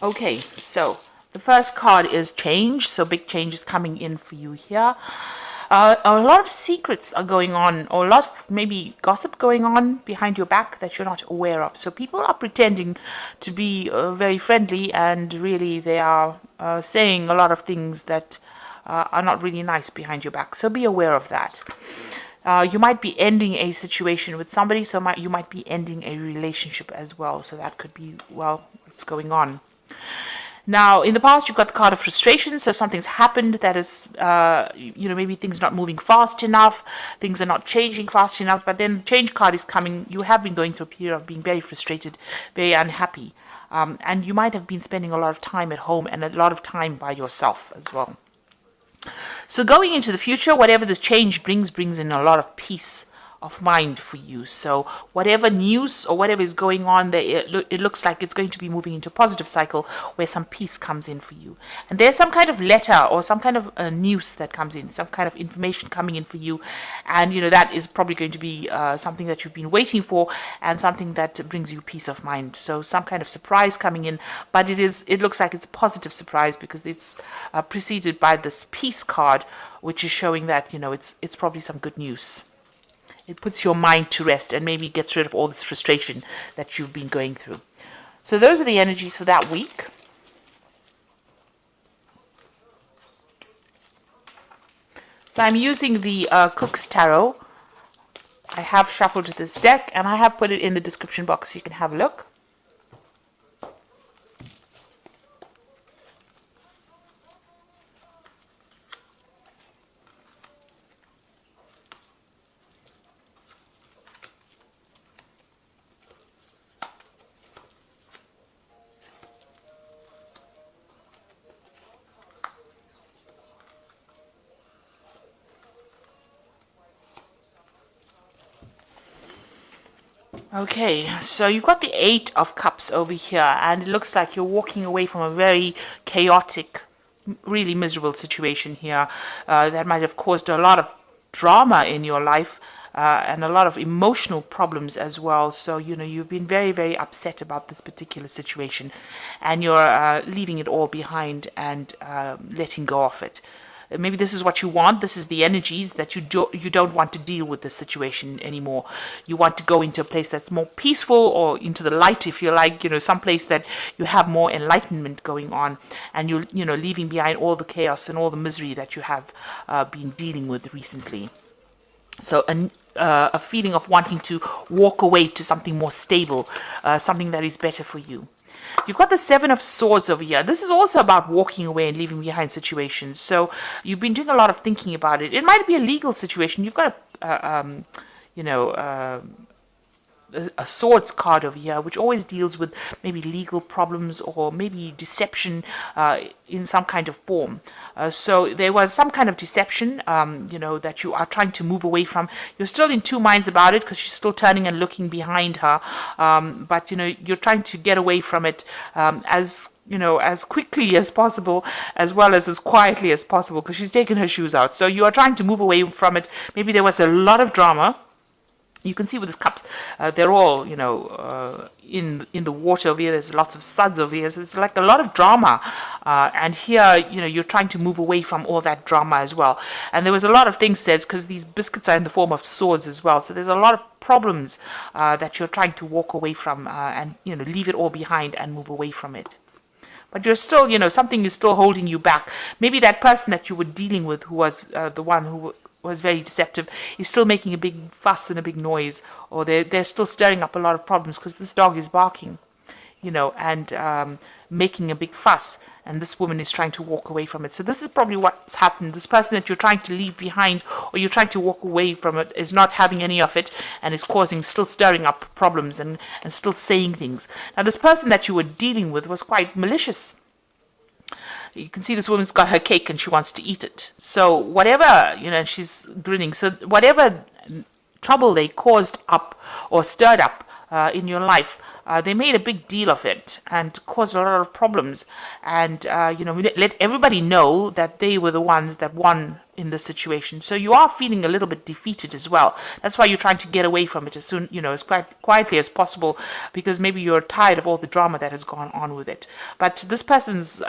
Okay, so the first card is change. So big change is coming in for you here. A lot of secrets are going on, or a lot of maybe gossip going on behind your back that you're not aware of. So people are pretending to be very friendly, and really they are saying a lot of things that are not really nice behind your back. So be aware of that. You might be ending a situation with somebody, so you might be ending a relationship as well. So that could be, well, what's going on. Now, in the past, you've got the card of frustration, so something's happened that is, maybe things are not moving fast enough, things are not changing fast enough, but then the change card is coming. You have been going through a period of being very frustrated, very unhappy, and you might have been spending a lot of time at home and a lot of time by yourself as well. So going into the future, whatever this change brings in a lot of peace of mind for you. So whatever news or whatever is going on there, it looks like it's going to be moving into a positive cycle where some peace comes in for you. And there's some kind of letter or some kind of news that comes in, some kind of information coming in for you. And, that is probably going to be something that you've been waiting for and something that brings you peace of mind. So some kind of surprise coming in, but it looks like it's a positive surprise because it's preceded by this peace card, which is showing that, it's probably some good news. It puts your mind to rest and maybe gets rid of all this frustration that you've been going through. So those are the energies for that week. So I'm using the Cook's Tarot. I have shuffled this deck and I have put it in the description box so you can have a look. Okay, so you've got the Eight of Cups over here, and it looks like you're walking away from a very chaotic, really miserable situation here that might have caused a lot of drama in your life and a lot of emotional problems as well. So, you've been very, very upset about this particular situation, and you're leaving it all behind and letting go of it. Maybe this is what you want. This is the energies that you don't want to deal with this situation anymore. You want to go into a place that's more peaceful, or into the light, if you like, some place that you have more enlightenment going on, and you're leaving behind all the chaos and all the misery that you have been dealing with recently. So a feeling of wanting to walk away to something more stable, something that is better for you. You've got the Seven of Swords over here. This is also about walking away and leaving behind situations. So you've been doing a lot of thinking about it. It might be a legal situation. You've got a swords card over here, which always deals with maybe legal problems or maybe deception in some kind of form. So there was some kind of deception, that you are trying to move away from. You're still in two minds about it because she's still turning and looking behind her. But you're trying to get away from it as quickly as possible, as well as quietly as possible, because she's taken her shoes out. So you are trying to move away from it. Maybe there was a lot of drama. You can see with these cups, they're all, in the water over here. There's lots of suds over here. So it's like a lot of drama. And here, you're trying to move away from all that drama as well. And there was a lot of things said, because these biscuits are in the form of swords as well. So there's a lot of problems that you're trying to walk away from and, leave it all behind and move away from it. But you're still, something is still holding you back. Maybe that person that you were dealing with, who was the one who was very deceptive, is still making a big fuss and a big noise, or they're still stirring up a lot of problems because this dog is barking, and making a big fuss, and this woman is trying to walk away from it. So this is probably what's happened. This person that you're trying to leave behind, or you're trying to walk away from it, is not having any of it, and is still stirring up problems and still saying things. Now this person that you were dealing with was quite malicious. You can see this woman's got her cake and she wants to eat it. So whatever, she's grinning. So whatever trouble they caused up or stirred up in your life, they made a big deal of it and caused a lot of problems, and let everybody know that they were the ones that won in this situation. So you are feeling a little bit defeated as well. That's why you're trying to get away from it as soon, as quietly as possible, because maybe you're tired of all the drama that has gone on with it. But this person's,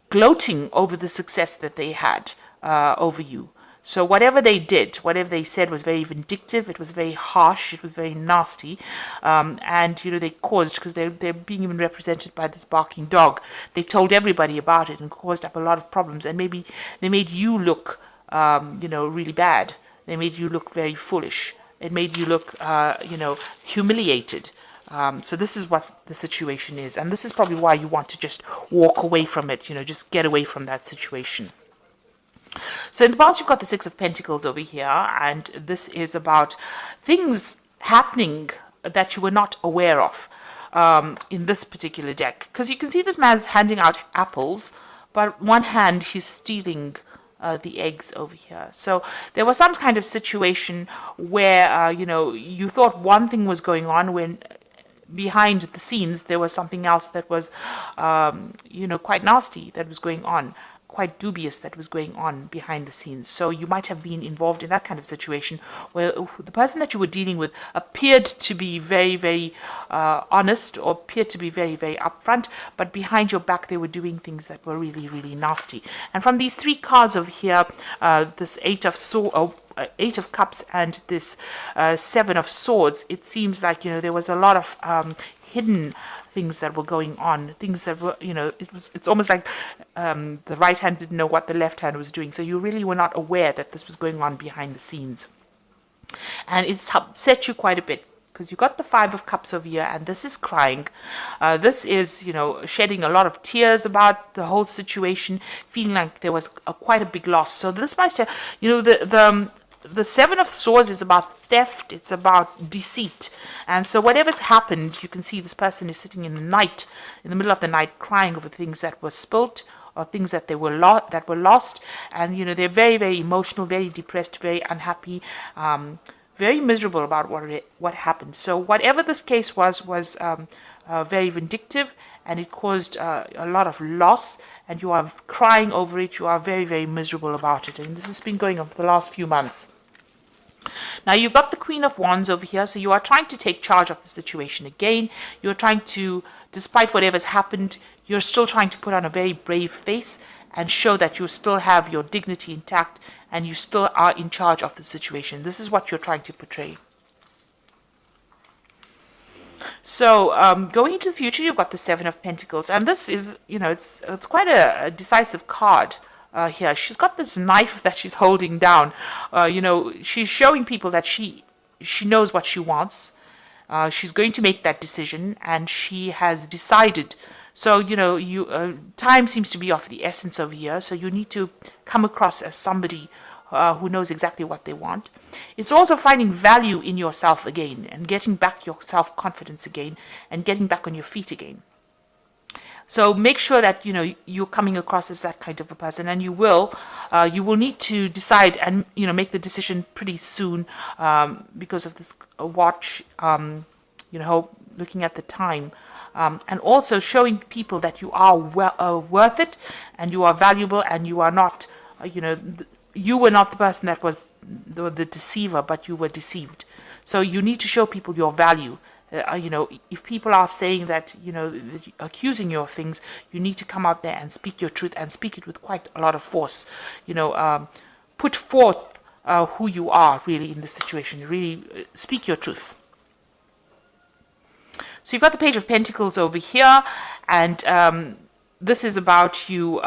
gloating over the success that they had over you. So whatever they did, whatever they said was very vindictive, it was very harsh, it was very nasty, and they caused, because they're being even represented by this barking dog, they told everybody about it and caused up a lot of problems, and maybe they made you look, really bad. They made you look very foolish. It made you look, humiliated. So this is what the situation is, and this is probably why you want to just walk away from it, just get away from that situation. So in the past, you've got the Six of Pentacles over here, and this is about things happening that you were not aware of in this particular deck. Because you can see this man's handing out apples, but one hand he's stealing the eggs over here. So there was some kind of situation where, you thought one thing was going on when behind the scenes there was something else that was, quite nasty that was going on. Quite dubious that was going on behind the scenes. So you might have been involved in that kind of situation where the person that you were dealing with appeared to be very, very honest, or appeared to be very, very upfront, but behind your back they were doing things that were really, really nasty. And from these three cards over here, this Eight of Cups and this Seven of Swords, it seems like there was a lot of hidden things that were going on, things that were, it's almost like the right hand didn't know what the left hand was doing. So you really were not aware that this was going on behind the scenes. And it's upset you quite a bit, because you got the Five of Cups over here, and this is crying. This is, shedding a lot of tears about the whole situation, feeling like there was quite a big loss. So this might have, the Seven of Swords is about theft, it's about deceit. And so whatever's happened, you can see this person is sitting in the middle of the night, crying over things that were spilt, or things that were lost. And, they're very, very emotional, very depressed, very unhappy, very miserable about what happened. So whatever this case was very vindictive, and it caused a lot of loss, and you are crying over it. You are very, very miserable about it. And this has been going on for the last few months. Now you've got the Queen of Wands over here, so you are trying to take charge of the situation again. You're trying to, despite whatever's happened, you're still trying to put on a very brave face and show that you still have your dignity intact and you still are in charge of the situation. This is what you're trying to portray. So going into the future, you've got the Seven of Pentacles, and this is, it's quite a decisive card. Here she's got this knife that she's holding down. She's showing people that she knows what she wants. She's going to make that decision, and she has decided. So time seems to be of the essence over here. So you need to come across as somebody who knows exactly what they want. It's also finding value in yourself again, and getting back your self-confidence again, and getting back on your feet again. So make sure that you're coming across as that kind of a person, and you will need to decide and make the decision pretty soon, because of this watch. Looking at the time, and also showing people that you are worth it, and you are valuable, and you are not, you were not the person that was the deceiver, but you were deceived. So you need to show people your value. If people are saying that, accusing you of things, you need to come out there and speak your truth, and speak it with quite a lot of force. Put forth who you are really in this situation. Really speak your truth. So you've got the Page of Pentacles over here, and this is about you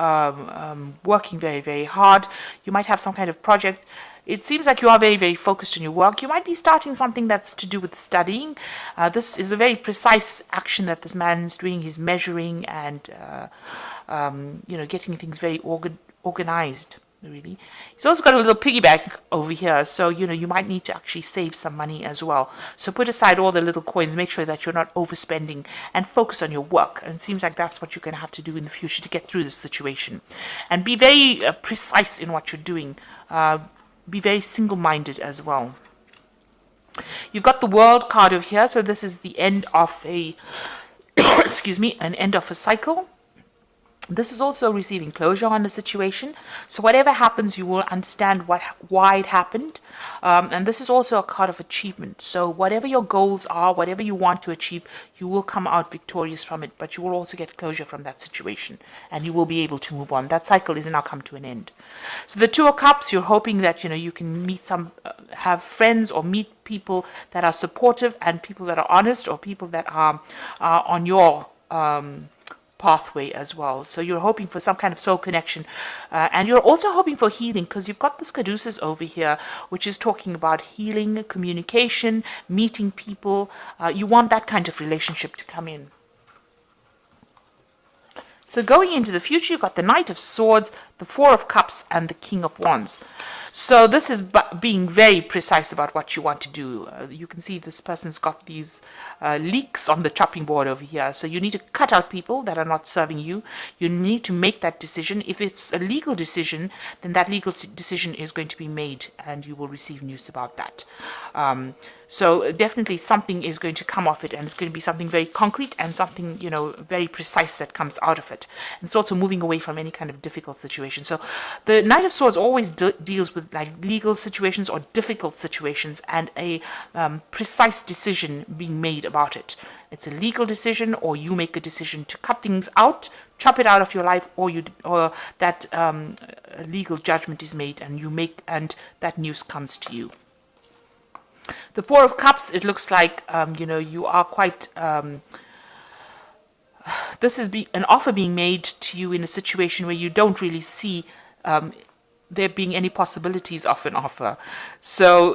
working very, very hard. You might have some kind of project. It seems like you are very, very focused on your work. You might be starting something that's to do with studying. This is a very precise action that this man is doing. He's measuring and, getting things very organized, really. He's also got a little piggy bank over here. So, you might need to actually save some money as well. So put aside all the little coins. Make sure that you're not overspending, and focus on your work. And it seems like that's what you're going to have to do in the future to get through this situation. And be very precise in what you're doing. Be very single-minded as well. You've got the World card over here, so this is the end of a, excuse me, an end of a cycle. This is also receiving closure on the situation. So whatever happens, you will understand why it happened. And this is also a card of achievement. So whatever your goals are, whatever you want to achieve, you will come out victorious from it. But you will also get closure from that situation. And you will be able to move on. That cycle is now come to an end. So the Two of Cups, you're hoping that, you can meet have friends or meet people that are supportive and people that are honest, or people that are on your pathway as well. So you're hoping for some kind of soul connection, and you're also hoping for healing, because you've got this caduceus over here, which is talking about healing, communication, meeting people. You want that kind of relationship to come in. So going into the future, you've got the Knight of Swords, the Four of Cups, and the King of Wands. So this is being very precise about what you want to do. You can see this person's got these leaks on the chopping board over here. So you need to cut out people that are not serving you. You need to make that decision. If it's a legal decision, then that legal decision is going to be made, and you will receive news about that. So definitely something is going to come off it, and it's going to be something very concrete and something, very precise that comes out of it. And it's also moving away from any kind of difficult situation. So the Knight of Swords always deals with like legal situations or difficult situations, and a precise decision being made about it. It's a legal decision, or you make a decision to cut things out, chop it out of your life, or that legal judgment is made, and that news comes to you. The Four of Cups, it looks like, you are quite, this is an offer being made to you in a situation where you don't really see there being any possibilities of an offer. So,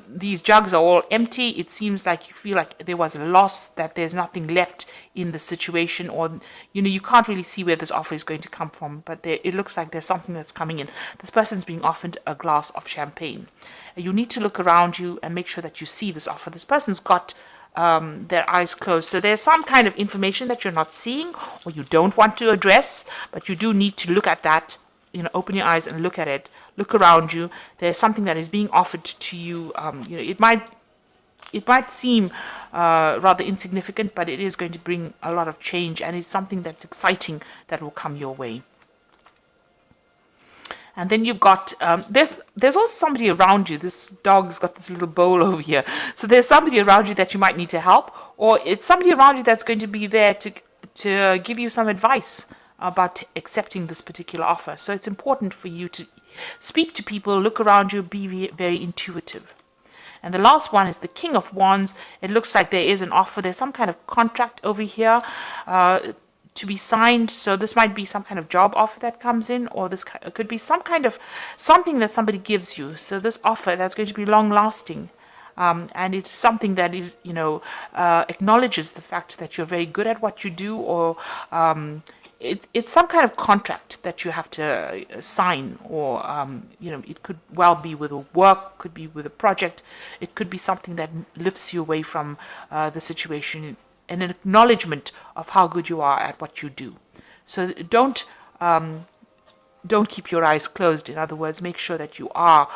these jugs are all empty. It seems like you feel like there was a loss, that there's nothing left in the situation, or, you can't really see where this offer is going to come from, but it looks like there's something that's coming in. This person's being offered a glass of champagne. You need to look around you and make sure that you see this offer. This person's got their eyes closed. So there's some kind of information that you're not seeing, or you don't want to address, but you do need to look at that. Open your eyes and look at it. Look around you. There's something that is being offered to you. It might seem rather insignificant, but it is going to bring a lot of change, and it's something that's exciting that will come your way. And then you've got, there's also somebody around you. This dog's got this little bowl over here. So there's somebody around you that you might need to help, or it's somebody around you that's going to be there to give you some advice about accepting this particular offer. So it's important for you to speak to people, look around you, be very intuitive. And the last one is the King of Wands. It looks like there is an offer. There's some kind of contract over here to be signed. So this might be some kind of job offer that comes in, or this could be some kind of something that somebody gives you. So this offer that's going to be long lasting. And it's something that is, acknowledges the fact that you're very good at what you do, or it's some kind of contract that you have to sign, or, it could well be with a work, could be with a project. It could be something that lifts you away from the situation, and an acknowledgement of how good you are at what you do. So don't keep your eyes closed. In other words, make sure that you are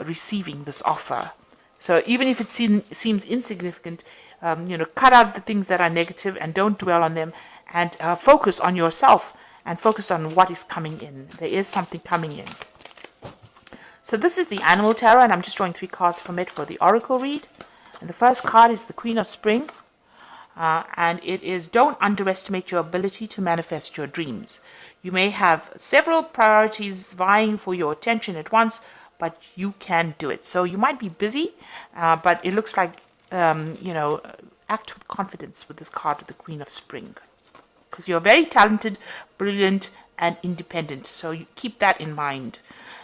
receiving this offer. So even if it seems insignificant, cut out the things that are negative and don't dwell on them, and focus on yourself and focus on what is coming in. There is something coming in. So this is the Animal Tarot, and I'm just drawing 3 cards from it for the Oracle read. And the first card is the Queen of Spring. And it is, don't underestimate your ability to manifest your dreams. You may have several priorities vying for your attention at once, but you can do it. So you might be busy, but it looks like, act with confidence with this card of the Queen of Spring. Because you're very talented, brilliant, and independent. So you keep that in mind.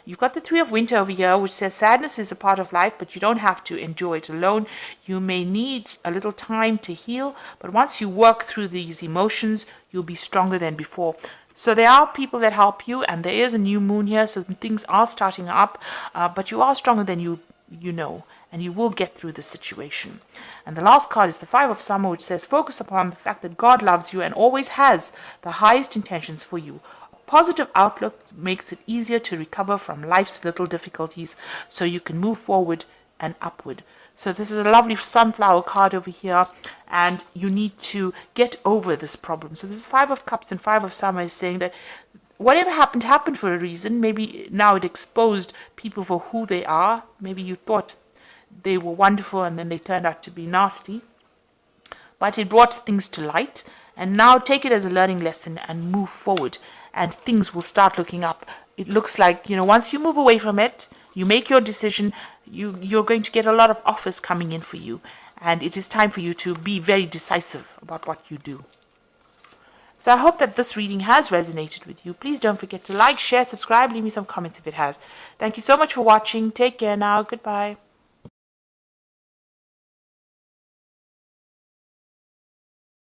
You've got the Three of Winter over here, which says sadness is a part of life, but you don't have to endure it alone. You may need a little time to heal, but once you work through these emotions, you'll be stronger than before. So there are people that help you, and there is a new moon here, so things are starting up, but you are stronger than you know, and you will get through the situation. And the last card is the Five of Summer, which says focus upon the fact that God loves you and always has the highest intentions for you. Positive outlook makes it easier to recover from life's little difficulties, so you can move forward and upward. So this is a lovely sunflower card over here, and you need to get over this problem. So this is Five of Cups, and Five of Summer is saying that whatever happened for a reason. Maybe now it exposed people for who they are. Maybe you thought they were wonderful and then they turned out to be nasty. But it brought things to light, and now take it as a learning lesson and move forward, and things will start looking up. It looks like, once you move away from it, you make your decision, you're going to get a lot of offers coming in for you, and it is time for you to be very decisive about what you do. So I hope that this reading has resonated with you. Please don't forget to like, share, subscribe, leave me some comments if it has. Thank you so much for watching. Take care now. Goodbye.